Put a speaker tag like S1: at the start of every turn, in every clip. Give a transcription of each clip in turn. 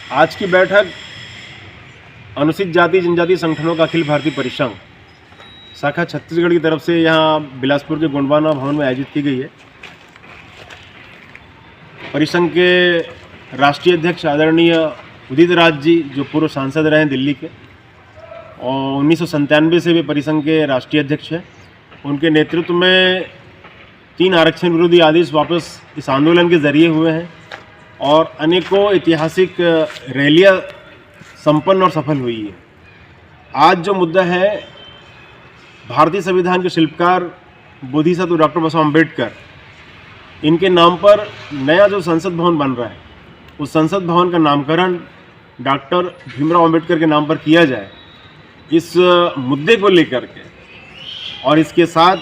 S1: आज की बैठक अनुसूचित जाति जनजाति संगठनों का अखिल भारतीय परिसंघ शाखा छत्तीसगढ़ की तरफ से यहाँ बिलासपुर के गोंडवाना भवन में आयोजित की गई है। परिसंघ के राष्ट्रीय अध्यक्ष आदरणीय उदित राज जी, जो पूर्व सांसद रहे हैं दिल्ली के और 1997 से वे परिसंघ के राष्ट्रीय अध्यक्ष हैं, उनके नेतृत्व में 3 आरक्षण विरोधी आदेश वापस इस आंदोलन के जरिए हुए हैं और अनेकों ऐतिहासिक रैलियां संपन्न और सफल हुई है। आज जो मुद्दा है, भारतीय संविधान के शिल्पकार बोधिसत्व डॉक्टर बाबा साहब अम्बेडकर, इनके नाम पर नया जो संसद भवन बन रहा है, उस संसद भवन का नामकरण डॉक्टर भीमराव अम्बेडकर के नाम पर किया जाए, इस मुद्दे को लेकर के और इसके साथ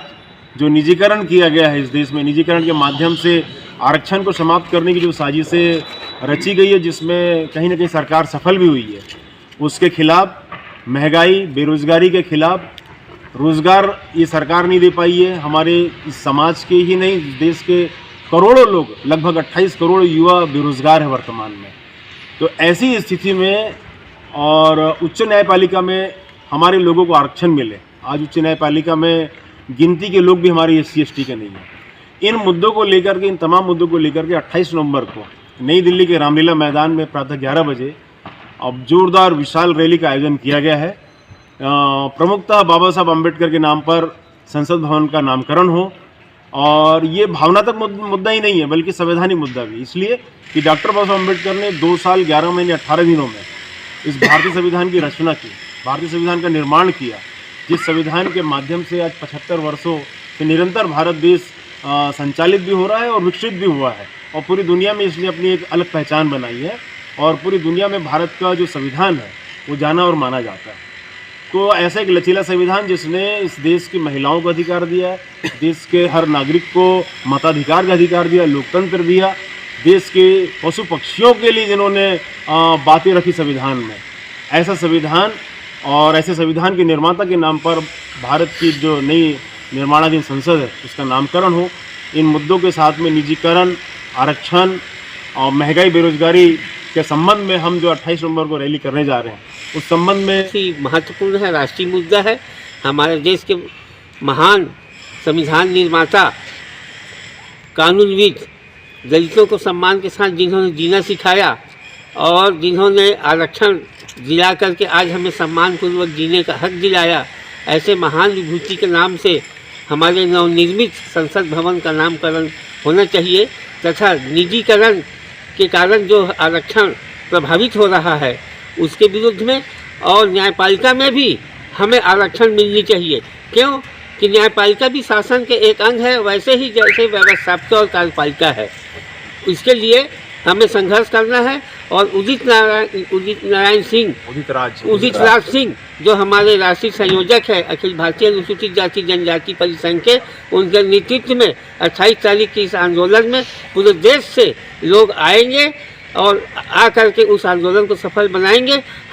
S1: जो निजीकरण किया गया है इस देश में, निजीकरण के माध्यम से आरक्षण को समाप्त करने की जो साजिशें रची गई है, जिसमें कहीं ना कहीं सरकार सफल भी हुई है, उसके खिलाफ, महंगाई बेरोजगारी के खिलाफ, रोज़गार ये सरकार नहीं दे पाई है। हमारे इस समाज के ही नहीं, देश के करोड़ों लोग, लगभग 28 करोड़ युवा बेरोजगार है वर्तमान में। तो ऐसी स्थिति में और उच्च न्यायपालिका में हमारे लोगों को आरक्षण मिले, आज उच्च न्यायपालिका में गिनती के लोग भी हमारे SC/ST के नहीं हैं। इन मुद्दों को लेकर के, इन तमाम मुद्दों को लेकर के 28 नवंबर को नई दिल्ली के रामलीला मैदान में प्रातः 11 बजे अब जोरदार विशाल रैली का आयोजन किया गया है। प्रमुखतः बाबा साहब अम्बेडकर के नाम पर संसद भवन का नामकरण हो, और ये भावनात्मक मुद्दा ही नहीं है बल्कि संवैधानिक मुद्दा भी, इसलिए कि डॉक्टर बाबा साहब अम्बेडकर ने 2 साल 11 महीने 18 दिनों में इस भारतीय संविधान की रचना की, भारतीय संविधान का निर्माण किया, जिस संविधान के माध्यम से आज 75 वर्षों से निरंतर भारत देश संचालित भी हो रहा है और विकसित भी हुआ है, और पूरी दुनिया में इसने अपनी एक अलग पहचान बनाई है, और पूरी दुनिया में भारत का जो संविधान है वो जाना और माना जाता है। तो ऐसा एक लचीला संविधान जिसने इस देश की महिलाओं को अधिकार दिया है, देश के हर नागरिक को मताधिकार का अधिकार दिया, लोकतंत्र दिया, देश के पशु पक्षियों के लिए जिन्होंने बातें रखी संविधान में, ऐसा संविधान और ऐसे संविधान के निर्माता के नाम पर भारत की जो नई निर्माणाधीन संसद है उसका नामकरण हो। इन मुद्दों के साथ में निजीकरण, आरक्षण और महंगाई बेरोजगारी के संबंध में हम जो 28 नवंबर को रैली करने जा रहे हैं, उस संबंध में
S2: महत्वपूर्ण है, राष्ट्रीय मुद्दा है। हमारे देश के महान संविधान निर्माता, कानूनविद, दलितों को सम्मान के साथ जिन्होंने जीना सिखाया और जिन्होंने आरक्षण दिला करके आज हमें सम्मानपूर्वक जीने का हक दिलाया, ऐसे महान विभूति के नाम से हमारे नवनिर्मित संसद भवन का नामकरण होना चाहिए, तथा निजीकरण के कारण जो आरक्षण प्रभावित हो रहा है उसके विरुद्ध में, और न्यायपालिका में भी हमें आरक्षण मिलनी चाहिए। क्यों कि न्यायपालिका भी शासन के एक अंग है, वैसे ही जैसे व्यवस्थापिका और कार्यपालिका है। इसके लिए हमें संघर्ष करना है, और उदित राज सिंह जो हमारे राष्ट्रीय संयोजक है अखिल भारतीय अनुसूचित जाति जनजाति परिसंघ के, उनके नेतृत्व में 28 तारीख के इस आंदोलन में पूरे देश से लोग आएंगे और आकर के उस आंदोलन को सफल बनाएंगे। हम